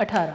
18।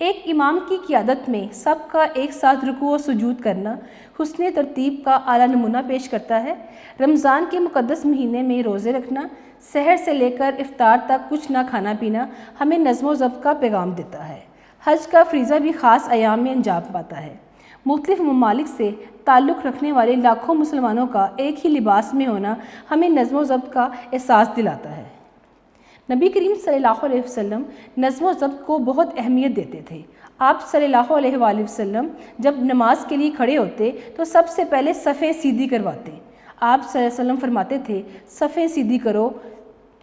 ایک امام کی قیادت میں سب کا ایک ساتھ رکوع و سجود کرنا حسن ترتیب کا اعلیٰ نمونہ پیش کرتا ہے۔ رمضان کے مقدس مہینے میں روزے رکھنا، سحر سے لے کر افطار تک کچھ نہ کھانا پینا ہمیں نظم و ضبط کا پیغام دیتا ہے۔ حج کا فریضہ بھی خاص ایام میں انجام پاتا ہے۔ مختلف ممالک سے تعلق رکھنے والے لاکھوں مسلمانوں کا ایک ہی لباس میں ہونا ہمیں نظم و ضبط کا احساس دلاتا ہے۔ نبی کریم صلی اللہ علیہ وسلم نظم و ضبط کو بہت اہمیت دیتے تھے۔ آپ صلی اللہ علیہ وآلہ وسلم جب نماز کے لیے کھڑے ہوتے تو سب سے پہلے صفیں سیدھی کرواتے۔ آپ صلی اللہ علیہ وسلم فرماتے تھے، صفیں سیدھی کرو،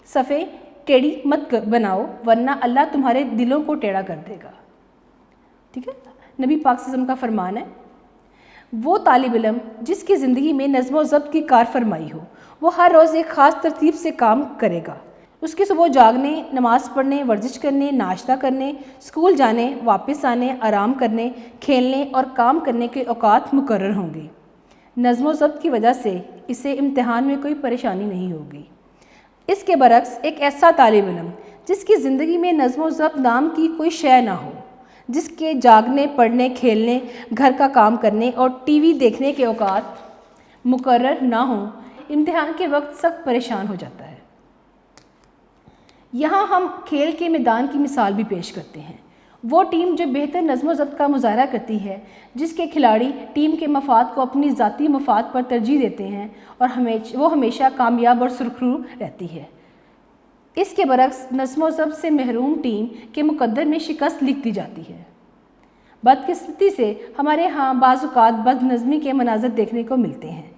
صفیں ٹیڑھی مت بناؤ ورنہ اللہ تمہارے دلوں کو ٹیڑھا کر دے گا۔ ٹھیک ہے، نبی پاک صلی اللہ علیہ وسلم کا فرمان ہے۔ وہ طالب علم جس کی زندگی میں نظم و ضبط کی کار فرمائی ہو، وہ ہر روز ایک خاص ترتیب سے کام کرے گا۔ اس کی صبح جاگنے، نماز پڑھنے، ورزش کرنے، ناشتہ کرنے، اسکول جانے، واپس آنے، آرام کرنے، کھیلنے اور کام کرنے کے اوقات مقرر ہوں گے۔ نظم و ضبط کی وجہ سے اسے امتحان میں کوئی پریشانی نہیں ہوگی۔ اس کے برعکس ایک ایسا طالب علم جس کی زندگی میں نظم و ضبط نام کی کوئی شے نہ ہو، جس کے جاگنے، پڑھنے، کھیلنے، گھر کا کام کرنے اور ٹی وی دیکھنے کے اوقات مقرر نہ ہوں، امتحان کے وقت سخت پریشان ہو جاتا ہے۔ یہاں ہم کھیل کے میدان کی مثال بھی پیش کرتے ہیں۔ وہ ٹیم جو بہتر نظم و ضبط کا مظاہرہ کرتی ہے، جس کے کھلاڑی ٹیم کے مفاد کو اپنی ذاتی مفاد پر ترجیح دیتے ہیں اور وہ ہمیشہ کامیاب اور سرخرو رہتی ہے۔ اس کے برعکس نظم و ضبط سے محروم ٹیم کے مقدر میں شکست لکھ دی جاتی ہے۔ بدقسمتی سے ہمارے ہاں بعض اوقات بد نظمی کے مناظر دیکھنے کو ملتے ہیں۔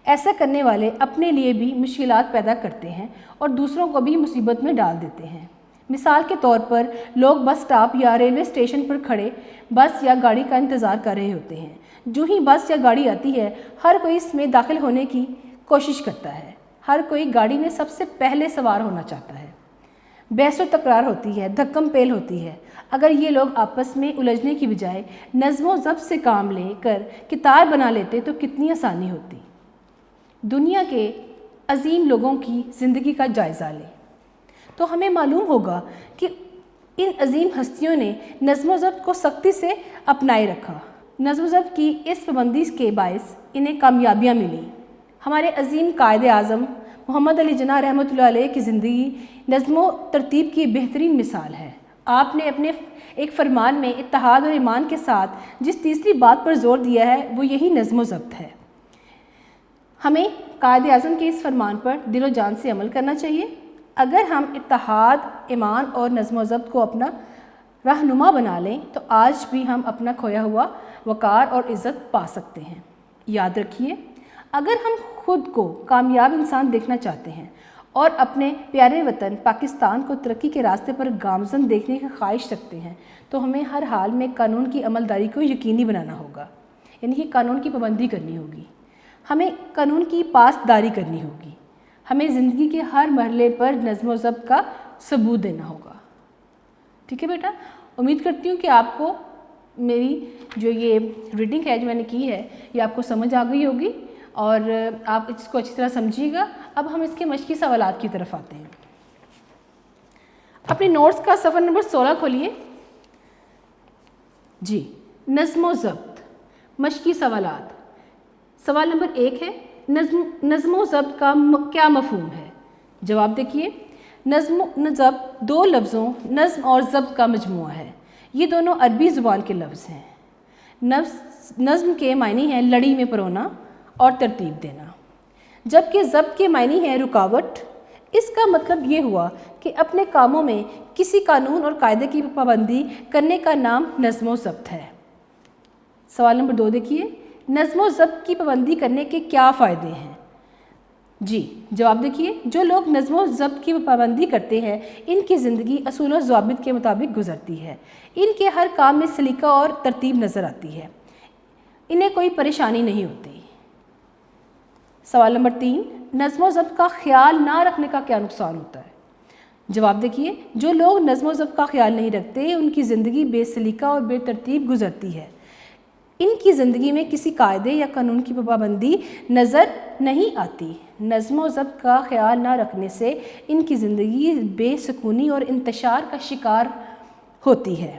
ایسا کرنے والے اپنے لیے بھی مشکلات پیدا کرتے ہیں اور دوسروں کو بھی مصیبت میں ڈال دیتے ہیں۔ مثال کے طور پر لوگ بس اسٹاپ یا ریلوے اسٹیشن پر کھڑے بس یا گاڑی کا انتظار کر رہے ہوتے ہیں۔ جو ہی بس یا گاڑی آتی ہے، ہر کوئی اس میں داخل ہونے کی کوشش کرتا ہے۔ ہر کوئی گاڑی میں سب سے پہلے سوار ہونا چاہتا ہے۔ بحث و تکرار ہوتی ہے، دھکم پیل ہوتی ہے۔ اگر یہ لوگ آپس میں الجھنے کی بجائے نظم و ضبط سے کام لے کر قطار بنا لیتے تو کتنی آسانی ہوتی۔ دنیا کے عظیم لوگوں کی زندگی کا جائزہ لیں تو ہمیں معلوم ہوگا کہ ان عظیم ہستیوں نے نظم و ضبط کو سختی سے اپنائے رکھا۔ نظم و ضبط کی اس پابندی کے باعث انہیں کامیابیاں ملیں۔ ہمارے عظیم قائد اعظم محمد علی جناح رحمۃ اللہ علیہ کی زندگی نظم و ترتیب کی بہترین مثال ہے۔ آپ نے اپنے ایک فرمان میں اتحاد اور ایمان کے ساتھ جس تیسری بات پر زور دیا ہے وہ یہی نظم و ضبط ہے۔ ہمیں قائد اعظم کے اس فرمان پر دل و جان سے عمل کرنا چاہیے۔ اگر ہم اتحاد، ایمان اور نظم و ضبط کو اپنا رہنما بنا لیں تو آج بھی ہم اپنا کھویا ہوا وقار اور عزت پا سکتے ہیں۔ یاد رکھیے، اگر ہم خود کو کامیاب انسان دیکھنا چاہتے ہیں اور اپنے پیارے وطن پاکستان کو ترقی کے راستے پر گامزن دیکھنے کی خواہش رکھتے ہیں تو ہمیں ہر حال میں قانون کی عملداری کو یقینی بنانا ہوگا، یعنی کہ قانون کی پابندی کرنی ہوگی۔ ہمیں قانون کی پاسداری کرنی ہوگی۔ ہمیں زندگی کے ہر مرحلے پر نظم و ضبط کا ثبوت دینا ہوگا۔ ٹھیک ہے بیٹا، امید کرتی ہوں کہ آپ کو میری جو یہ ریڈنگ ہے جو میں نے کی ہے یہ آپ کو سمجھ آ گئی ہوگی اور آپ اس کو اچھی طرح سمجھیے گا۔ اب ہم اس کے مشقی سوالات کی طرف آتے ہیں۔ اپنے نوٹس کا صفحہ نمبر 16 کھولیے۔ جی، نظم و ضبط، مشقی سوالات۔ سوال نمبر 1 ہے، نظم و ضبط کا کیا مفہوم ہے؟ جواب دیکھیے، نظم و ضبط دو لفظوں نظم اور ضبط کا مجموعہ ہے۔ یہ دونوں عربی زبان کے لفظ ہیں۔ نظم کے معنی ہیں لڑی میں پرونا اور ترتیب دینا، جبکہ ضبط کے معنی ہیں رکاوٹ۔ اس کا مطلب یہ ہوا کہ اپنے کاموں میں کسی قانون اور قاعدے کی پابندی کرنے کا نام نظم و ضبط ہے۔ سوال نمبر 2 دیکھیے، نظم و ضبط کی پابندی کرنے کے کیا فائدے ہیں؟ جی، جواب دیکھیے، جو لوگ نظم و ضبط کی پابندی کرتے ہیں ان کی زندگی اصول و ضوابط کے مطابق گزرتی ہے۔ ان کے ہر کام میں سلیقہ اور ترتیب نظر آتی ہے، انہیں کوئی پریشانی نہیں ہوتی۔ سوال نمبر 3، نظم و ضبط کا خیال نہ رکھنے کا کیا نقصان ہوتا ہے؟ جواب دیکھیے، جو لوگ نظم و ضبط کا خیال نہیں رکھتے ان کی زندگی بے سلیقہ اور بے ترتیب گزرتی ہے۔ ان کی زندگی میں کسی قاعدے یا قانون کی پابندی نظر نہیں آتی۔ نظم و ضبط کا خیال نہ رکھنے سے ان کی زندگی بے سکونی اور انتشار کا شکار ہوتی ہے۔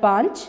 5,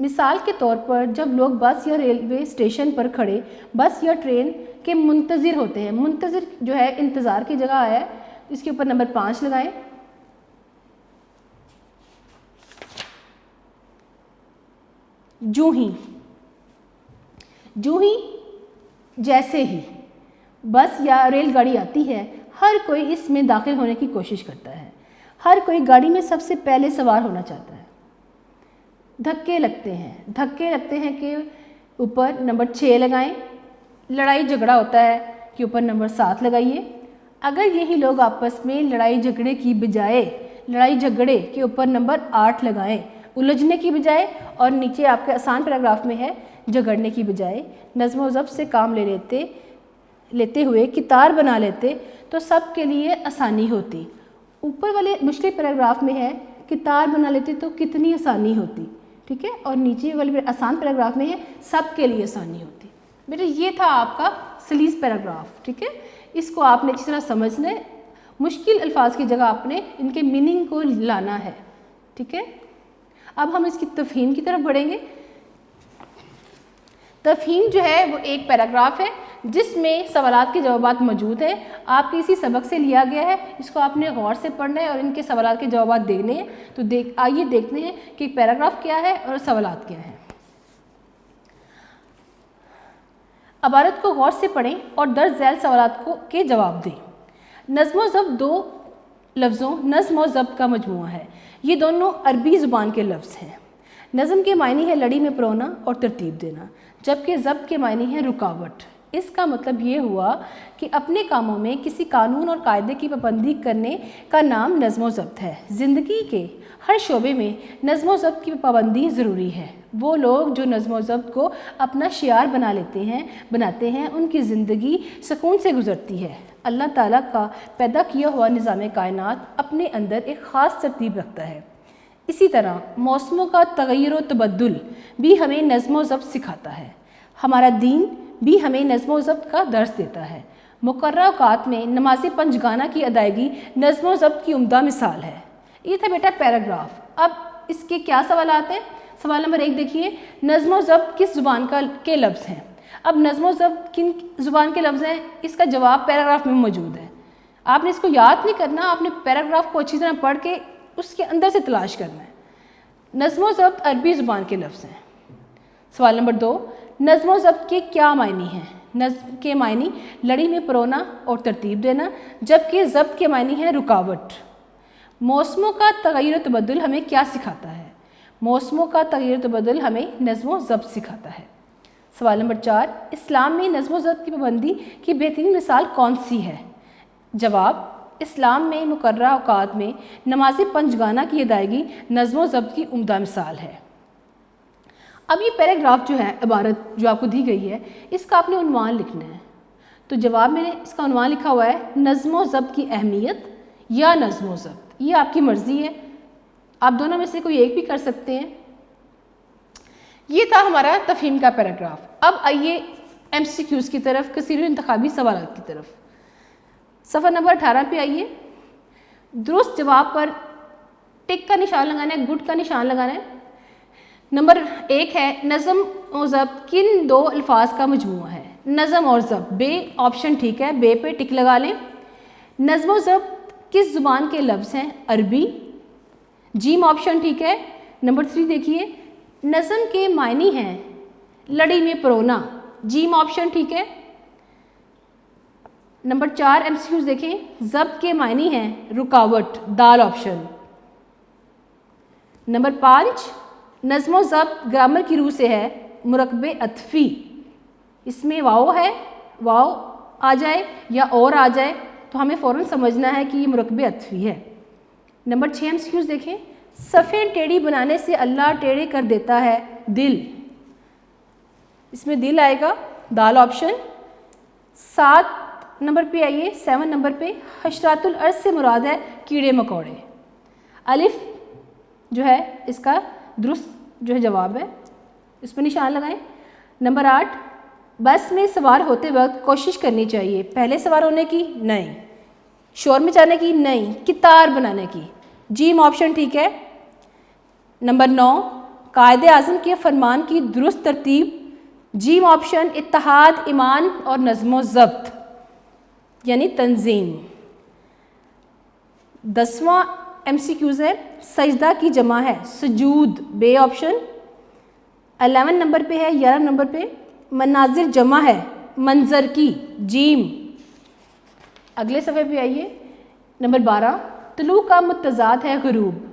مثال کے طور پر جب لوگ بس یا ریلوے اسٹیشن پر کھڑے بس یا ٹرین کے منتظر ہوتے ہیں، منتظر جو ہے انتظار کی جگہ آیا ہے، اس کے اوپر نمبر 5 لگائیں۔ جو ہی جیسے ہی بس یا ریل گاڑی آتی ہے، ہر کوئی اس میں داخل ہونے کی کوشش کرتا ہے، ہر کوئی گاڑی میں سب سے پہلے سوار ہونا چاہتا ہے۔ دھکے لگتے ہیں کہ اوپر نمبر 6 لگائیں۔ لڑائی جھگڑا ہوتا ہے کہ اوپر نمبر 7 لگائیے۔ اگر یہی لوگ آپس میں لڑائی جھگڑے کی بجائے لڑائی جھگڑے کے اوپر نمبر 8 لگائیں، الجھنے کی بجائے، اور نیچے آپ کے آسان پیراگراف میں ہے جھگڑنے کی بجائے نظم و ضبط سے کام لیتے ہوئے کتار بنا لیتے تو سب کے لیے آسانی ہوتی۔ اوپر والے مشکل پیراگراف میں ہے کتار بنا لیتے تو کتنی آسانی ہوتی، ٹھیک ہے، اور نیچے والے آسان پیراگراف میں ہے سب کے لیے آسانی ہوتی۔ بیٹا یہ تھا آپ کا سلیس پیراگراف، ٹھیک ہے، اس کو آپ نے اچھی طرح سمجھنا ہے، مشکل الفاظ کی جگہ آپ نے ان کے میننگ کو لانا ہے، ٹھیک ہے۔ اب ہم اس کی تفہیم کی طرف بڑھیں گے۔ تفہیم جو ہے وہ ایک پیراگراف ہے جس میں سوالات کے جوابات موجود ہیں، آپ کے اسی سبق سے لیا گیا ہے، اس کو آپ نے غور سے پڑھنا ہے اور ان کے سوالات کے جوابات دیکھنے ہیں۔ تو آئیے دیکھتے ہیں کہ پیراگراف کیا ہے اور سوالات کیا ہیں۔ عبارت کو غور سے پڑھیں اور درج ذیل سوالات کے جواب دیں۔ نظم و ضبط 2 لفظوں نظم و ضبط کا مجموعہ ہے، یہ دونوں عربی زبان کے لفظ ہیں۔ نظم کے معنی ہے لڑی میں پرونا اور ترتیب دینا، جبکہ ضبط کے معنی ہے رکاوٹ۔ اس کا مطلب یہ ہوا کہ اپنے کاموں میں کسی قانون اور قاعدے کی پابندی کرنے کا نام نظم و ضبط ہے۔ زندگی کے ہر شعبے میں نظم و ضبط کی پابندی ضروری ہے۔ وہ لوگ جو نظم و ضبط کو اپنا شعار بناتے ہیں ان کی زندگی سکون سے گزرتی ہے۔ اللہ تعالیٰ کا پیدا کیا ہوا نظام کائنات اپنے اندر ایک خاص ترتیب رکھتا ہے۔ اسی طرح موسموں کا تغیر و تبدل بھی ہمیں نظم و ضبط سکھاتا ہے۔ ہمارا دین بھی ہمیں نظم و ضبط کا درس دیتا ہے۔ مقررہ اوقات میں نماز پنجگانہ کی ادائیگی نظم و ضبط کی عمدہ مثال ہے۔ یہ تھا بیٹا پیراگراف۔ اب اس کے کیا سوالات ہیں؟ سوال نمبر 1 دیکھیے، نظم و ضبط کس زبان کے لفظ ہیں؟ اب نظم و ضبط کن زبان کے لفظ ہیں؟ اس کا جواب پیراگراف میں موجود ہے۔ آپ نے اس کو یاد نہیں کرنا، آپ نے پیراگراف کو اچھی طرح پڑھ کے اس کے اندر سے تلاش کرنا ہے۔ نظم و ضبط عربی زبان کے لفظ ہیں۔ سوال نمبر 2، نظم و ضبط کے کیا معنی ہیں؟ نظم کے معنی لڑی میں پرونا اور ترتیب دینا، جبکہ ضبط کے معنی ہے رکاوٹ۔ موسموں کا تغیر و تبدل ہمیں کیا سکھاتا ہے؟ موسموں کا تغیر و تبدل ہمیں نظم و ضبط سکھاتا ہے۔ سوال نمبر 4، اسلام میں نظم و ضبط کی پابندی کی بہترین مثال کون سی ہے؟ جواب، اسلام میں مقررہ اوقات میں نماز پنجگانہ کی ادائیگی نظم و ضبط کی عمدہ مثال ہے۔ اب یہ پیراگراف جو ہے، عبارت جو آپ کو دی گئی ہے، اس کا آپ نے عنوان لکھنا ہے۔ تو جواب میں نے اس کا عنوان لکھا ہوا ہے نظم و ضبط کی اہمیت یا نظم و ضبط، یہ آپ کی مرضی ہے، آپ دونوں میں سے کوئی ایک بھی کر سکتے ہیں۔ یہ تھا ہمارا تفہیم کا پیراگراف۔ اب آئیے MCQs کی طرف، کثیر انتخابی سوالات کی طرف۔ صفحہ نمبر 18 پہ آئیے۔ درست جواب پر ٹک کا نشان لگانا ہے، گڈ کا نشان لگانا ہے۔ نمبر 1 ہے نظم و ضبط کن 2 الفاظ کا مجموعہ ہے؟ نظم اور ضبط، بے آپشن ٹھیک ہے، بے پہ ٹک لگا لیں۔ نظم و ضبط کس زبان کے لفظ ہیں؟ عربی، جیم آپشن ٹھیک ہے۔ نمبر 3 دیکھیے، نظم کے معنی ہیں لڑی میں پرونا، جیم آپشن ٹھیک ہے۔ نمبر 4 MCQs دیکھیں، ضبط کے معنی ہیں رکاوٹ، دال آپشن۔ نمبر 5، نظم و ضبط گرامر کی روح سے ہے مرکب عطفی، اس میں واو ہے، واو آ جائے یا اور آ جائے تو ہمیں فوراً سمجھنا ہے کہ یہ مرکب عطفی ہے۔ نمبر 6 MCQs دیکھیں، صفیں ٹیڑھی بنانے سے اللہ ٹیڑھے کر دیتا ہے دل، اس میں دل آئے گا، دال آپشن۔ 7 نمبر پہ آئیے، 7 نمبر پہ حشرات الارض سے مراد ہے کیڑے مکوڑے، الف جو ہے اس کا درست جو ہے جواب ہے، اس پہ نشان لگائیں۔ نمبر 8، بس میں سوار ہوتے وقت کوشش کرنی چاہیے پہلے سوار ہونے کی، نہیں، شور مچانے کی، نہیں، کتار بنانے کی، جیم آپشن ٹھیک ہے۔ نمبر 9، قائد اعظم کے فرمان کی درست ترتیب، جیم آپشن اتحاد، ایمان اور نظم و ضبط یعنی تنظیم۔ 10واں MCQs ہے، سجدہ کی جمع ہے سجود، بے آپشن۔ 11 نمبر پہ ہے، 11 نمبر پہ مناظر جمع ہے منظر کی، جیم۔ اگلے صفحے پہ آئیے، نمبر 12 طلوع کا متضاد ہے غروب۔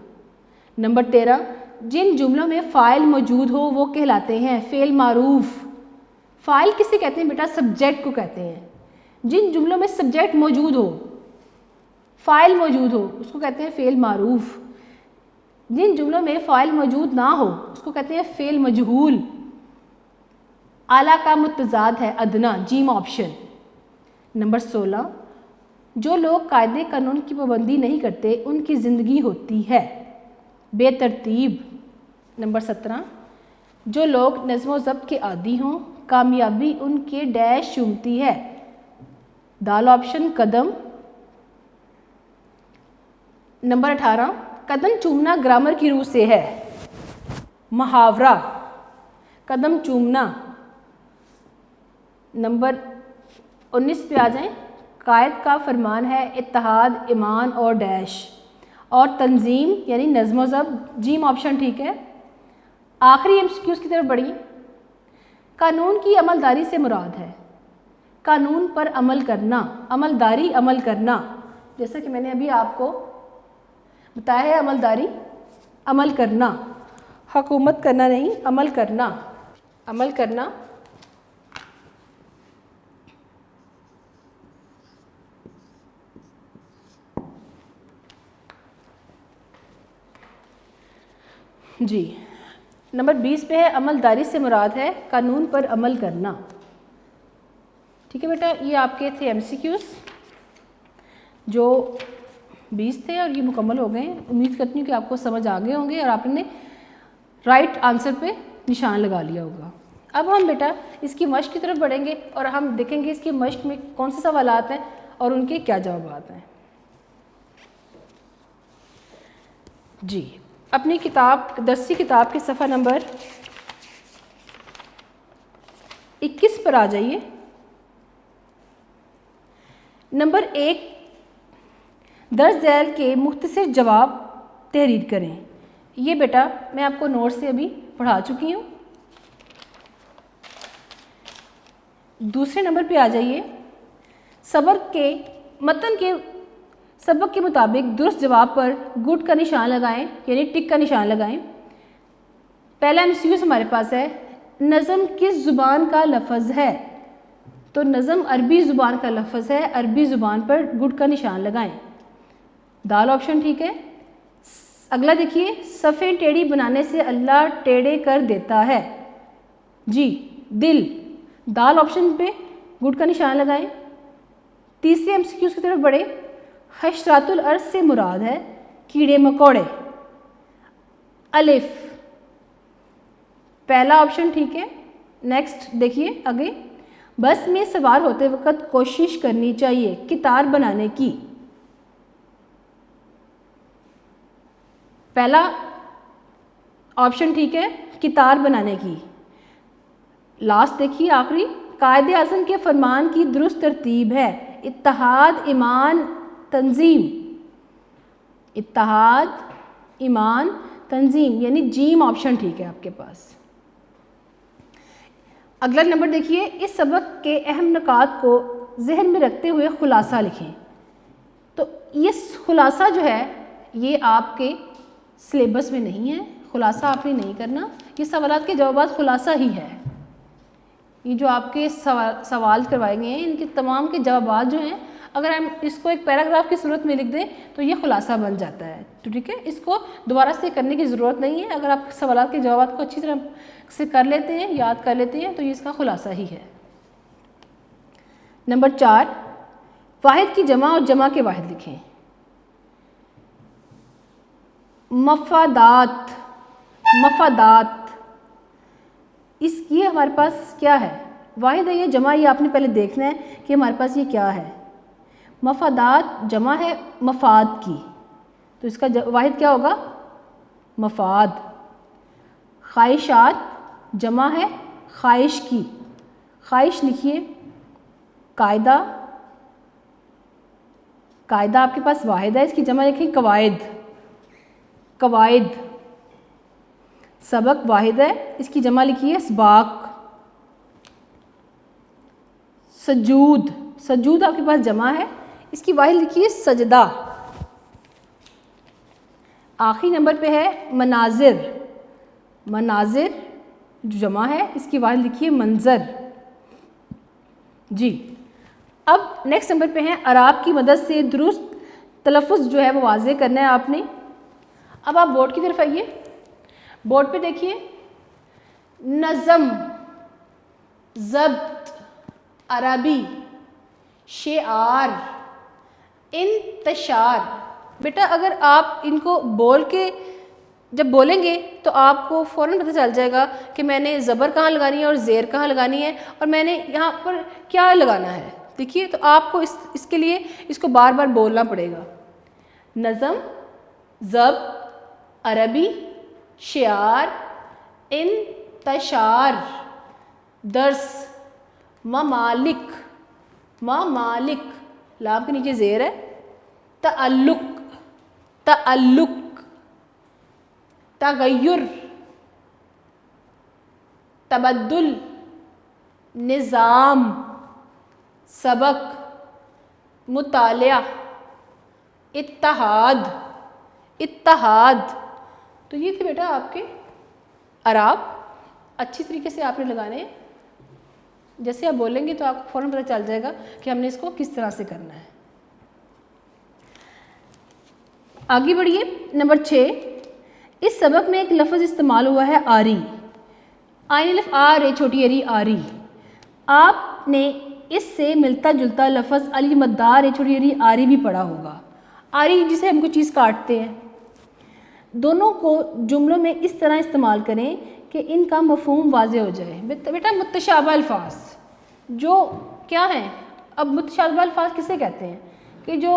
نمبر 13 جن جملوں میں فاعل موجود ہو وہ کہلاتے ہیں فعل معروف۔ فاعل کسے کہتے ہیں بیٹا؟ سبجیکٹ کو کہتے ہیں۔ جن جملوں میں سبجیکٹ موجود ہو، فاعل موجود ہو، اس کو کہتے ہیں فعل معروف۔ جن جملوں میں فاعل موجود نہ ہو اس کو کہتے ہیں فعل مجہول۔ اعلیٰ کا متضاد ہے ادنا، جیم آپشن۔ نمبر 16 جو لوگ قاعدے قانون کی پابندی نہیں کرتے ان کی زندگی ہوتی ہے بے ترتیب۔ نمبر 17 جو لوگ نظم و ضبط کے عادی ہوں کامیابی ان کے ڈیش چومتی ہے، دال آپشن قدم۔ نمبر 18 قدم چومنا گرامر کی روح سے ہے، محاورہ قدم چومنا۔ نمبر 19 پہ آ جائیں، قائد کا فرمان ہے اتحاد، ایمان اور ڈیش اور تنظیم یعنی نظم و ضبط، جیم آپشن ٹھیک ہے۔ آخری MCQs کی طرف بڑھی، قانون کی عملداری سے مراد ہے قانون پر عمل کرنا، عملداری عمل کرنا، جیسا کہ میں نے ابھی آپ کو بتایا ہے، عملداری عمل کرنا، حکومت کرنا نہیں، عمل کرنا، عمل کرنا۔ جی نمبر 20 پہ ہے عملداری سے مراد ہے قانون پر عمل کرنا۔ ٹھیک ہے بیٹا، یہ آپ کے تھے MCQs جو 20 تھے اور یہ مکمل ہو گئے۔ امید کرتی ہوں کہ آپ کو سمجھ آ گئے ہوں گے اور آپ نے رائٹ آنسر پہ نشان لگا لیا ہوگا۔ اب ہم بیٹا اس کی مشق کی طرف بڑھیں گے اور ہم دیکھیں گے اس کی مشق میں کون سے سوالات ہیں اور ان کے کیا جوابات ہیں۔ جی اپنی کتاب، درسی کتاب کے صفحہ نمبر 21 پر آ جائیے۔ نمبر 1 درج ذیل کے مختصر جواب تحریر کریں۔ یہ بیٹا میں آپ کو نوٹ سے ابھی پڑھا چکی ہوں۔ دوسرے نمبر پہ آ جائیے، سبق کے متن کے سبق کے مطابق درست جواب پر گڈ کا نشان لگائیں یعنی ٹک کا نشان لگائیں۔ پہلا MCQ ہمارے پاس ہے، نظم کس زبان کا لفظ ہے؟ تو نظم عربی زبان کا لفظ ہے، عربی زبان پر گڈ کا نشان لگائیں، دال آپشن ٹھیک ہے۔ اگلا دیکھیے، صفیں ٹیڑھی بنانے سے اللہ ٹیڑھے کر دیتا ہے، جی دل، دال آپشن پہ گڈ کا نشان لگائیں۔ تیسرے MCQ کی طرف بڑھے، حشرات الارض سے مراد ہے کیڑے مکوڑے، الف، پہلا آپشن ٹھیک ہے۔ نیکسٹ دیکھیے آگے، بس میں سوار ہوتے وقت کوشش کرنی چاہیے کتار بنانے کی، پہلا آپشن ٹھیک ہے، کتار بنانے کی۔ لاسٹ دیکھیے آخری، قائد اعظم کے فرمان کی درست ترتیب ہے اتحاد، ایمان، تنظیم، اتحاد، ایمان، تنظیم یعنی جیم آپشن ٹھیک ہے آپ کے پاس۔ اگلا نمبر دیکھیے، اس سبق کے اہم نکات کو ذہن میں رکھتے ہوئے خلاصہ لکھیں۔ تو یہ خلاصہ جو ہے یہ آپ کے سلیبس میں نہیں ہے، خلاصہ آپ نے نہیں کرنا، یہ سوالات کے جوابات خلاصہ ہی ہے۔ یہ جو آپ کے سوال کروائے گئے ہیں ان کے تمام کے جوابات جو ہیں اگر ہم اس کو ایک پیراگراف کی صورت میں لکھ دیں تو یہ خلاصہ بن جاتا ہے، تو ٹھیک ہے، اس کو دوبارہ سے کرنے کی ضرورت نہیں ہے۔ اگر آپ سوالات کے جوابات کو اچھی طرح سے کر لیتے ہیں، یاد کر لیتے ہیں تو یہ اس کا خلاصہ ہی ہے۔ نمبر 4 واحد کی جمع اور جمع کے واحد لکھیں۔ مفادات، مفادات، اس یہ ہمارے پاس کیا ہے؟ واحد ہے، یہ جمع یہ آپ نے پہلے دیکھنا ہے کہ ہمارے پاس یہ کیا ہے۔ مفادات جمع ہے مفاد کی، تو اس کا واحد کیا ہوگا؟ مفاد۔ خواہشات جمع ہے خواہش کی، خواہش لکھیے، قاعدہ، قاعدہ آپ کے پاس واحد ہے، اس کی جمع لکھیں قواعد، قواعد، سبق واحد ہے، اس کی جمع لکھیے اسباق، سجود، سجود آپ کے پاس جمع ہے، اس کی واحد لکھیے سجدہ۔ آخری نمبر پہ ہے مناظر، مناظر جو جمع ہے اس کی واحد لکھیے منظر۔ جی اب نیکسٹ نمبر پہ ہیں اعراب کی مدد سے درست تلفظ جو ہے وہ واضح کرنا ہے آپ نے۔ اب آپ بورڈ کی طرف آئیے، بورڈ پہ دیکھیے، نظم، ضبط، عربی، شعار، انتشار۔ بیٹا اگر آپ ان کو بول کے جب بولیں گے تو آپ کو فوراً پتہ چل جائے گا کہ میں نے زبر کہاں لگانی ہے اور زیر کہاں لگانی ہے اور میں نے یہاں پر کیا لگانا ہے۔ دیکھیے تو آپ کو اس کے لیے اس کو بار بار بولنا پڑے گا۔ نظم، ضبط، عربی، شعار، انتشار، درس، ممالک، ممالک، لام کے نیچے زیر ہے، تعلق، تعلق، تغیر، تبدل، نظام، سبق، مطالعہ، اتحاد، اتحاد۔ تو یہ تھے بیٹا آپ کے اعراب، اچھی طریقے سے آپ نے لگانے ہیں، جیسے آپ بولیں گے تو آپ کو فوراً پتہ چل جائے گا کہ ہم نے اس کو کس طرح سے کرنا ہے۔ آگے بڑھیے، نمبر 6، اس سبق میں ایک لفظ استعمال ہوا ہے آری، آئین الف آ رے چھوٹی اری آری۔ آپ نے اس سے ملتا جلتا لفظ علی مدار چھوٹی اری آری بھی پڑھا ہوگا۔ آری جسے ہم کوئی چیز کاٹتے ہیں، دونوں کو جملوں میں اس طرح استعمال کریں کہ ان کا مفہوم واضح ہو جائے۔ بیٹا متشابہ الفاظ جو کیا ہیں، اب متشابہ الفاظ کسے کہتے ہیں کہ جو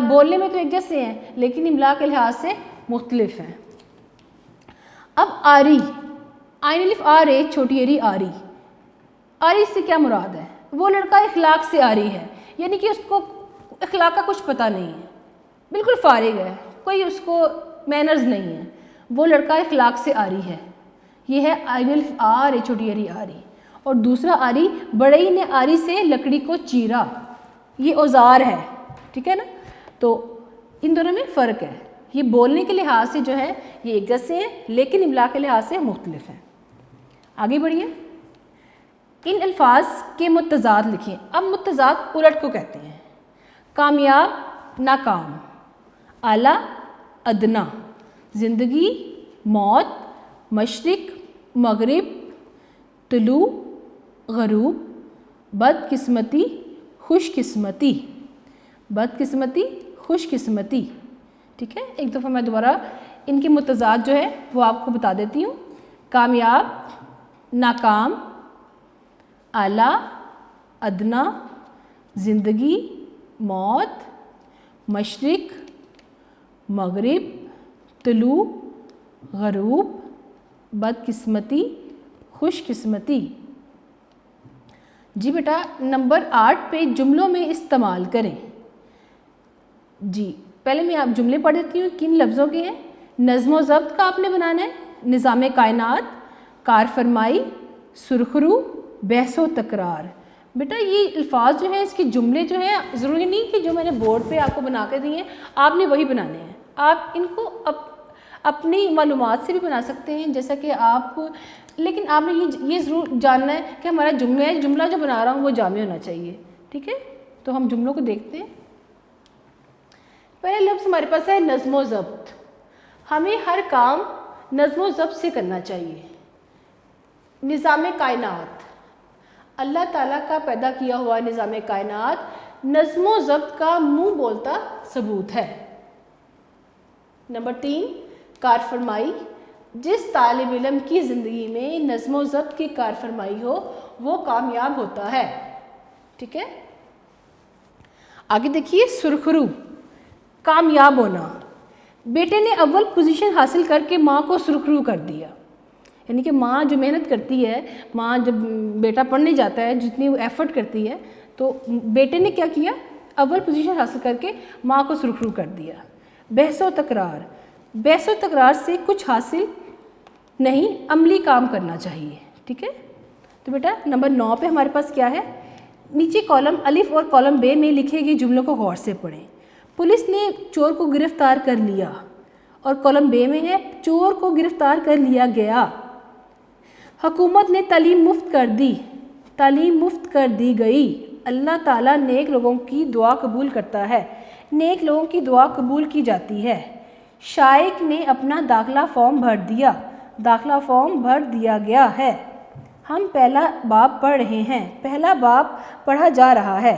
بولنے میں تو ایک جیسے ہیں لیکن املا کے لحاظ سے مختلف ہیں۔ اب آری، عین الف آ رے چھوٹی اری آری، آری سے کیا مراد ہے؟ وہ لڑکا اخلاق سے آری ہے، یعنی کہ اس کو اخلاق کا کچھ پتہ نہیں ہے، بالکل فارغ ہے، کوئی اس کو مینرز نہیں ہے، وہ لڑکا اخلاق سے آری ہے۔ یہ ہے عین الف آ رے چھوٹی اری آری۔ اور دوسرا آری، بڑئی نے آری سے لکڑی کو چیرا، یہ اوزار ہے، ٹھیک ہے نا۔ تو ان دونوں میں فرق ہے، یہ بولنے کے لحاظ سے جو ہے یہ ایک جیسے ہیں لیکن املا کے لحاظ سے مختلف ہیں۔ آگے بڑھیے، ان الفاظ کے متضاد لکھیں۔ اب متضاد الٹ کو کہتے ہیں، کامیاب، ناکام، اعلیٰ، ادنا، زندگی، موت، مشرق، مغرب، طلوع، غروب، بد قسمتی، خوش قسمتی، بد قسمتی، خوش قسمتی، ٹھیک ہے۔ ایک دفعہ میں دوبارہ ان کے متضاد جو ہے وہ آپ کو بتا دیتی ہوں، کامیاب، ناکام، اعلیٰ، ادنا، زندگی، موت، مشرق، مغرب، طلوع، غروب، بد قسمتی، خوش قسمتی۔ جی بیٹا نمبر 8 پہ جملوں میں استعمال کریں۔ جی پہلے میں آپ جملے پڑھ دیتی ہوں، کن لفظوں کے ہیں۔ نظم و ضبط کا آپ نے بنانا ہے، نظام کائنات، کار فرمائی، سرخرو، بحث و تکرار۔ بیٹا یہ الفاظ جو ہیں اس کے جملے جو ہیں ضروری نہیں کہ جو میں نے بورڈ پہ آپ کو بنا کے دیے ہیں آپ نے وہی بنانے ہیں، آپ ان کو اپنی معلومات سے بھی بنا سکتے ہیں جیسا کہ آپ، لیکن آپ نے یہ ضرور جاننا ہے کہ ہمارا جملہ جو بنا رہا ہوں وہ جامع ہونا چاہیے، ٹھیک ہے۔ تو ہم جملوں کو دیکھتے ہیں۔ پہلا لفظ ہمارے پاس ہے نظم و ضبط۔ ہمیں ہر کام نظم و ضبط سے کرنا چاہیے۔ نظام کائنات، اللہ تعالیٰ کا پیدا کیا ہوا نظام کائنات نظم و ضبط کا منہ بولتا ثبوت ہے۔ نمبر 3 کار فرمائی، جس طالب علم کی زندگی میں نظم و ضبط کی کار فرمائی ہو وہ کامیاب ہوتا ہے، ٹھیک ہے۔ آگے دیکھیے، سرخرو، کامیاب ہونا، بیٹے نے اول پوزیشن حاصل کر کے ماں کو سرخرو کر دیا، یعنی کہ ماں جو محنت کرتی ہے، ماں جب بیٹا پڑھنے جاتا ہے جتنی وہ ایفرٹ کرتی ہے، تو بیٹے نے کیا کیا، اول پوزیشن حاصل کر کے ماں کو سرخرو کر دیا۔ بحث و تکرار، بحث و تکرار سے کچھ حاصل نہیں، عملی کام کرنا چاہیے، ٹھیک ہے۔ تو بیٹا نمبر 9 پہ ہمارے پاس کیا ہے، نیچے کالم الف اور کالم ب میں لکھے گئے جملوں کو غور سے پڑھیں۔ پولیس نے چور کو گرفتار کر لیا، اور کالم ب میں ہے چور کو گرفتار کر لیا گیا۔ حکومت نے تعلیم مفت کر دی، تعلیم مفت کر دی گئی۔ اللہ تعالیٰ نیک لوگوں کی دعا قبول کرتا ہے، نیک لوگوں کی دعا قبول کی جاتی ہے۔ شائق نے اپنا داخلہ فارم بھر دیا، داخلہ فارم بھر دیا گیا ہے۔ ہم پہلا باب پڑھ رہے ہیں، پہلا باب پڑھا جا رہا ہے۔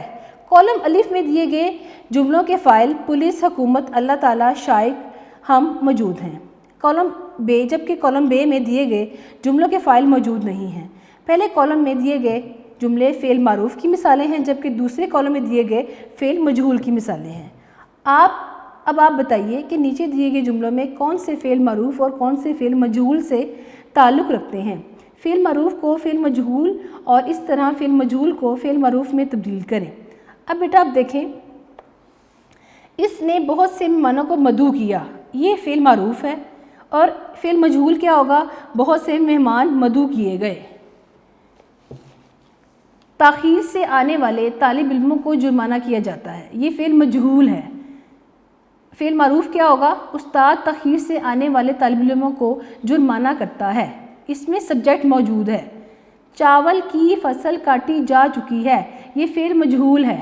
کالم الف میں دیے گئے جملوں کے فاعل پولیس، حکومت، اللہ تعالیٰ، شائق، ہم موجود ہیں۔ کالم ب، جبکہ کالم ب میں دیے گئے جملوں کے فاعل موجود نہیں ہیں۔ پہلے کالم میں دیے گئے جملے فعل معروف کی مثالیں ہیں، جبکہ دوسرے کالم میں دیے گئے فعل مجہول کی مثالیں ہیں۔ اب آپ بتائیے کہ نیچے دیے گئے جملوں میں کون سے فعل معروف اور کون سے فعل مجہول سے تعلق رکھتے ہیں۔ فعل معروف کو فعل مجہول اور اس طرح فعل مجہول کو فعل معروف میں تبدیل کریں۔ اب بیٹا آپ دیکھیں، اس نے بہت سے مہمانوں کو مدعو کیا، یہ فعل معروف ہے، اور فعل مجہول کیا ہوگا، بہت سے مہمان مدعو کیے گئے۔ تاخیر سے آنے والے طالب علموں کو جرمانہ کیا جاتا ہے، یہ فعل مجہول ہے۔ فعل معروف کیا ہوگا، استاد تاخیر سے آنے والے طالب علموں کو جرمانہ کرتا ہے، اس میں سبجیکٹ موجود ہے۔ چاول کی فصل کاٹی جا چکی ہے، یہ فعل مجہول ہے،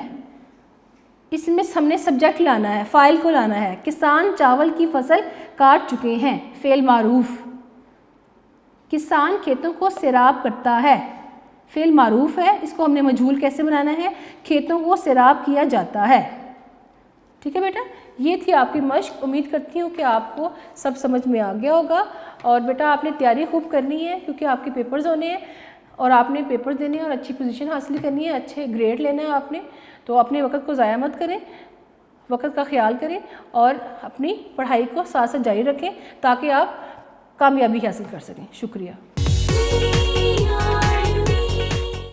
اس میں ہم نے سبجیکٹ لانا ہے، فاعل کو لانا ہے۔ کسان چاول کی فصل کاٹ چکے ہیں، فعل معروف۔ کسان کھیتوں کو سیراب کرتا ہے، فعل معروف ہے، اس کو ہم نے مجہول کیسے بنانا ہے، کھیتوں کو سیراب کیا جاتا ہے، ٹھیک ہے بیٹا۔ یہ تھی آپ کی مشق، امید کرتی ہوں کہ آپ کو سب سمجھ میں آ گیا ہوگا۔ اور بیٹا آپ نے تیاری خوب کرنی ہے، کیونکہ آپ کے پیپرز ہونے ہیں اور آپ نے پیپر دینے ہیں اور اچھی پوزیشن حاصل کرنی ہے، اچھے گریڈ لینا ہے آپ نے۔ تو اپنے وقت کو ضائع مت کریں، وقت کا خیال کریں اور اپنی پڑھائی کو ساتھ ساتھ جاری رکھیں تاکہ آپ کامیابی حاصل کر سکیں۔ شکریہ۔